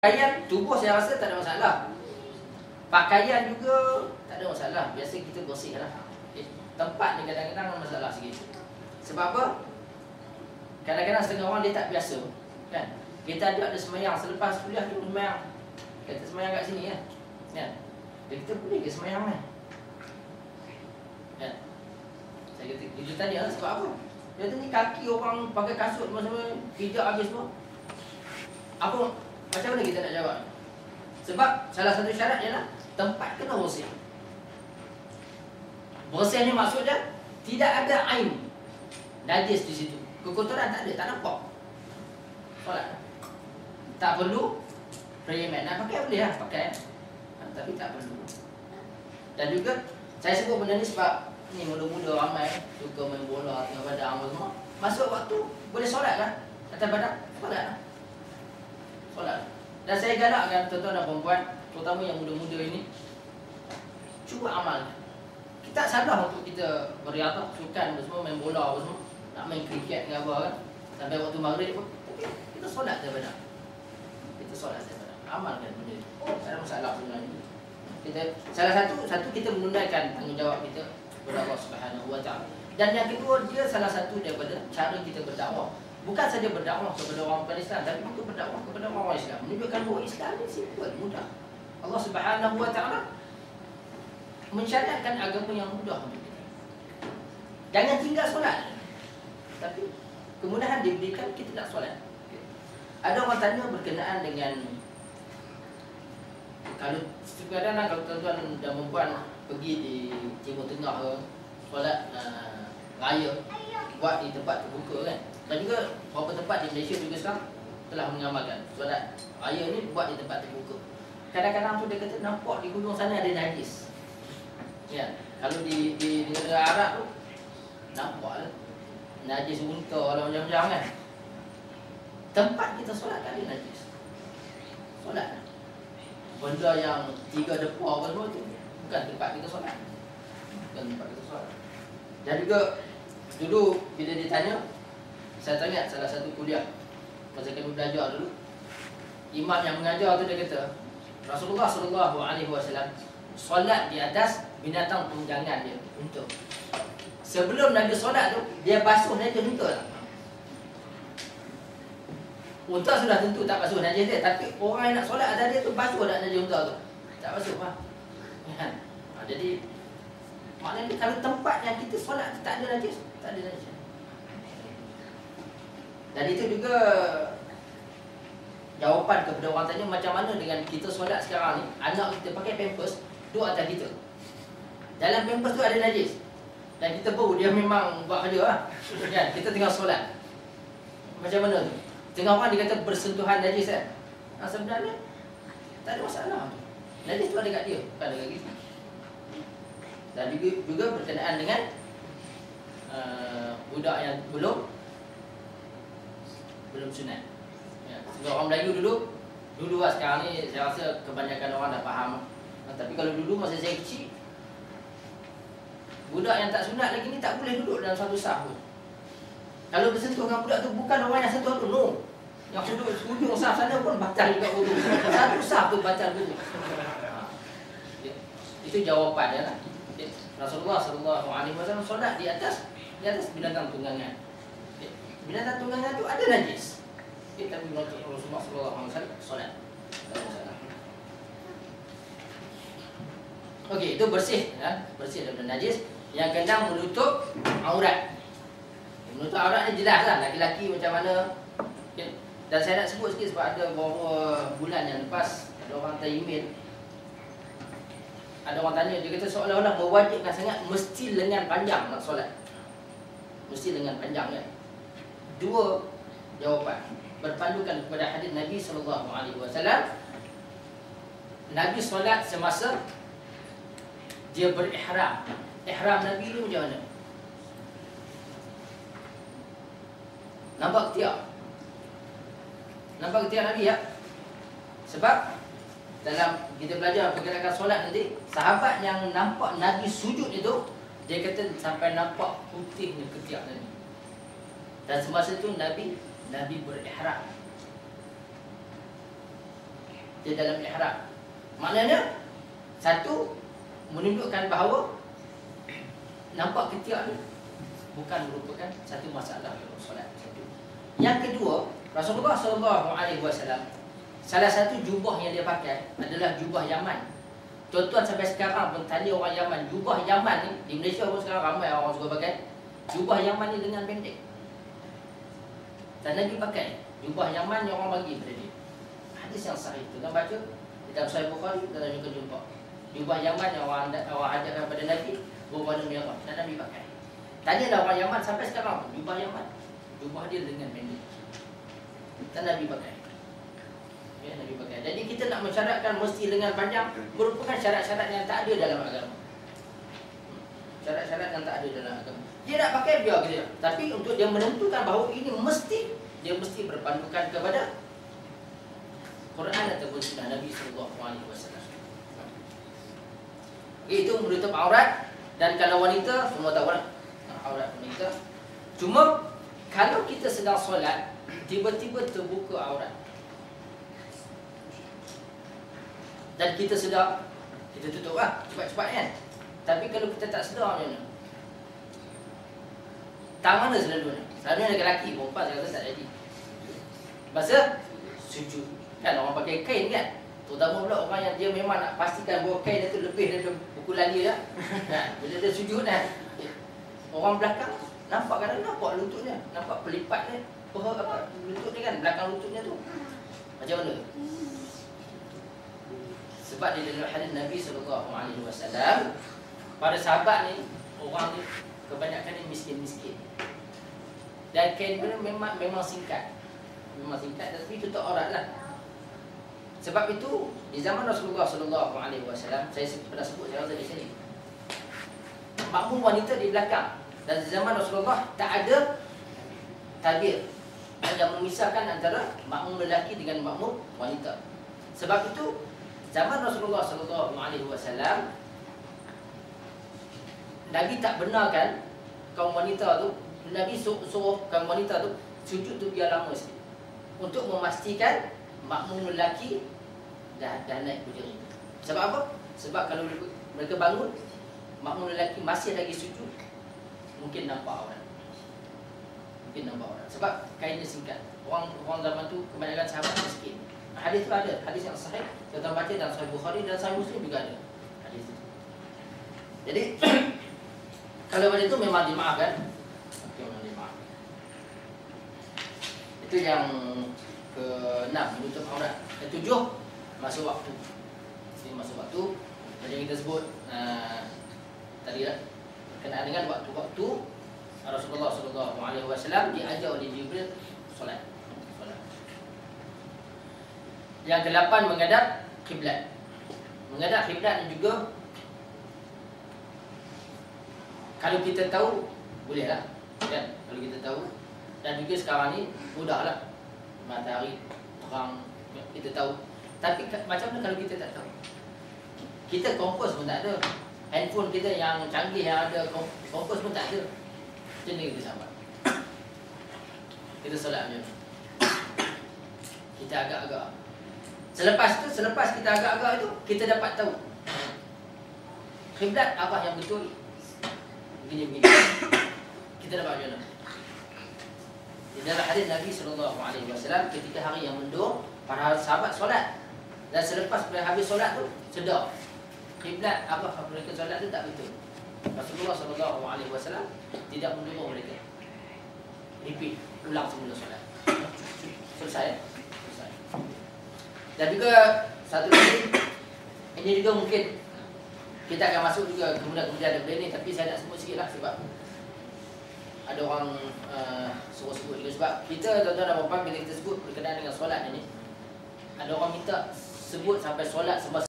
Pakaian tubuh saya rasa tak ada masalah. Pakaian juga tak ada masalah. Biasa kita bersih lah. Tempat ni kadang-kadang masalah sikit. Sebab apa? Kadang-kadang setengah orang dia tak biasa, kan? Kita ada semayang selepas kuliah tu semayang. Kita semayang kat sini kan? Kan? Dan kita boleh ke semayang ni? Kan? Saya kata, dia tanya lah sebab apa? Dia tanya kaki orang pakai kasut semua pijak habis semua. Apa? Macam mana kita nak jawab? Sebab salah satu syarat ialah tempat kena bersih. Bersih ni maksudnya tidak ada ain najis di situ. Kekotoran tak ada, tak nampak. Solat. Tak perlu prayer mat. Nak pakai boleh lah, pakai. Tapi tak perlu. Dan juga saya sebut benda ni sebab ni muda-muda ramai suka main bola, tengah padang apa semua. Masuk waktu boleh solat lah. Atas padang, solat lah. Solat. Dan saya galakkan tuan-tuan dan perempuan, terutama yang muda-muda ini, cuba amal. Kita tak salah untuk kita beriadah, sukan semua, main bola apa semua, nak main kriket dengan apa kan, sampai waktu maghrib pun, tapi kita solat daripada. Kita solat daripada. Amalkan benda itu. Tak ada masalah sebenarnya. Kita salah satu kita menunaikan tanggungjawab kita kepada Allah Subhanahu Wa Taala. Dan yang kedua, dia salah satu daripada cara kita berdakwah. Bukan saja berdakwah kepada orang bukan Islam, tapi juga berdakwah kepada orang Islam. Menunjukkan bahawa Islam ni simple, mudah. Allah Subhanahu Wa Taala mensyariatkan agama yang mudah untuk kita. Jangan tinggal solat. Tapi kemudahan diberikan, kita nak solat. Ada orang tanya berkenaan dengan, kalau kadang-kadang kalau tuan-tuan dan perempuan pergi di Timur Tengah ke, solat raya, buat di tempat terbuka kan. Dan juga beberapa tempat di Malaysia juga sekarang telah mengamalkan solat raya ni buat di tempat terbuka. Kadang-kadang tu dia kata nampak di gunung sana ada najis. Ya, kalau di negara Arab tu nampak lah najis unta lah macam-macam kan. Tempat kita solat tak ada najis. Solat benda yang 3 depa apa semua tu bukan tempat kita solat. Bukan tempat kita solat. Dan juga dulu bila ditanya, saya tanya salah satu kuliah masa kami belajar dulu, imam yang mengajar tu dia kata Rasulullah SAW solat di atas binatang tunggangan dia, unta. Sebelum Nabi solat tu dia basuh najis unta tak? Unta sudah tentu tak basuh najis dia, tapi orang yang nak solat atas dia tu basuh tak najis unta tu? Tak basuh lah. Jadi maknanya kalau tempat yang kita solat tak ada najis, tak ada najis. Dan itu juga jawapan kepada orang tanya macam mana dengan kita solat sekarang ni, anak kita pakai pampers duduk atas kita. Dalam pampers tu ada najis. Dan kita bau dia memang buat kerja lah. Kan? Kita tengah solat. Macam mana tu? Tengah orang dia kata bersentuhan najis kan? Sebenarnya tak ada masalah. Najis tu ada kat dia, bukan ada kat kita. Dan juga berkenaan dengan budak yang belum sunat. Ya, sebab orang Melayu dulu lah, sekarang ni saya rasa kebanyakan orang dah faham. Tapi kalau dulu masa saya kecil, budak yang tak sunat lagi ni tak boleh duduk dalam satu saf pun. Kalau bersentuh dengan budak tu, bukan orang yang sentuh tu, no. Yang duduk ujung saf sana pun batal juga wudu. Satu saf tu batal wudu. Itu jawapannya lah. Rasulullah SAW solat di atas binatang tunggangan. Binatang tunggangan tu ada najis. Tapi Rasulullah SAW solat. Okey, itu bersih ya, bersih daripada najis. Yang kena menutup aurat. Menutup aurat ni jelas lah laki-laki macam mana. Dan saya nak sebut sikit sebab ada beberapa bulan yang lepas ada orang hantar email. Ada orang tanya, dia kata seolah-olah mewajibkan sangat mesti lengan panjang nak solat. Mesti lengan panjang kan. Dua jawapan berpandukan kepada hadis Nabi SAW. Nabi solat semasa dia berihram. Ihram Nabi ni macam mana? Nampak ketiak? Nampak ketiak Nabi ya? Sebab dalam kita belajar pergerakan solat nanti, sahabat yang nampak Nabi sujud itu, dia kata sampai nampak putihnya ketiak Nabi. Dan semasa itu Nabi berihram. dia dalam ihram. Maknanya satu, menunjukkan bahawa nampak ketiak ni bukan merupakan satu masalah dalam solat. Yang kedua, Rasulullah SAW, salah satu jubah yang dia pakai adalah jubah Yaman. Tuan-tuan sampai sekarang pun tanya orang Yaman, jubah Yaman ni di Malaysia pun sekarang ramai orang suka pakai jubah Yaman ni dengan pendek. Dan Nabi pakai jubah Yaman yang orang bagi pada dia. Hadis yang sahih tu kan baca dalam Sahih Bukhari, dalam juga jumpa jubah Yaman yang orang hadiahkan pada Nabi berwarna merah dan Nabi pakai. Tanyalah orang Yaman sampai sekarang pun jubah Yaman, jubah dia dengan pendek dan Nabi pakai. Ya, Nabi pakai. Jadi kita nak mensyaratkan mesti dengan panjang merupakan syarat-syarat yang tak ada dalam agama. Syarat-syarat yang tak ada dalam agama. Dia nak pakai biar dia. Tapi untuk dia menentukan bahawa ini dia mesti berpandukan kepada Quran ataupun sunnah Nabi SAW. Itu menutup aurat. Dan kalau wanita, semua tahu lah aurat wanita. Cuma kalau kita sedang solat, tiba-tiba terbuka aurat dan kita sedar, kita tutup lah cepat-cepat kan. Tapi kalau kita tak sedar macam mana? Tak mana selalunya? Selalunya lelaki, perempuan saya rasa tak jadi. Masa sujud kan orang pakai kain kan. Terutama pula orang yang dia memang nak pastikan bahawa kain itu lebih daripada pukulan dia lah. Bila dia sujud kan, orang belakang nampak kadang-kadang nampak lututnya, nampak pelipatnya, lutut dia kan, belakang lututnya tu macam mana? Sebab di dalam hadis Nabi SAW, pada sahabat ni, orang ni kebanyakan ni miskin-miskin. Dan kain dia memang singkat. Memang singkat, tapi tutup aurat lah. Sebab itu di zaman Rasulullah SAW, saya pernah sebut saya rasa di sini, makmum wanita di belakang. Dan di zaman Rasulullah tak ada tabir yang memisahkan antara makmum lelaki dengan makmum wanita. Sebab itu zaman Rasulullah SAW, Nabi tak benarkan kaum wanita tu, Nabi suruh kaum wanita tu sujud tu biar lama sikit untuk memastikan makmum lelaki dah naik berdiri. Sebab apa? Sebab kalau mereka bangun, makmum lelaki masih lagi sujud, mungkin nampak aurat. Sebab kainnya singkat. Orang zaman tu kebanyakan sahabat miskin. Hadis tu ada, hadis yang sahih. Kita baca dalam Sahih Bukhari dan Sahih Muslim juga ada hadis itu. Jadi kalau pada itu memang dimaafkan. Memang dimaafkan. Itu yang ke-6, menutup aurat. Ke-7, masuk waktu. Ini masuk waktu. Macam kita sebut tadi lah, berkenaan dengan waktu-waktu Rasulullah SAW diajar oleh Jibril solat. Yang ke-8, menghadap kiblat. Menghadap kiblat juga kalau kita tahu bolehlah kan, kalau kita tahu. Dan juga sekarang ni mudahlah, matahari terang kita tahu. Tapi macam mana kalau kita tak tahu? Kita kompos pun tak ada, handphone kita yang canggih yang ada kompos pun tak ada. Macam mana kita sabar? Kita solat macam mana? Kita agak-agak. Selepas kita agak-agak itu, kita dapat tahu kiblat apa yang betul. Begini-begini. Kita dapat macam mana? Di dalam hadis Nabi SAW, ketika hari yang mendung, para sahabat solat. Dan selepas habis solat tu, sedar kiblat apa mereka solat tu tak betul. Rasulullah SAW tidak menyuruh mereka repeat, ulang semula solat. Selesai. Dan juga satu lagi, ini juga mungkin kita akan masuk juga kemudian daripada ini, tapi saya nak sebut sikit lah sebab ada orang suruh sebut juga. Sebab kita tuan-tuan dan puan-puan, bila kita sebut berkenaan dengan solat ini, ada orang minta sebut sampai solat semasa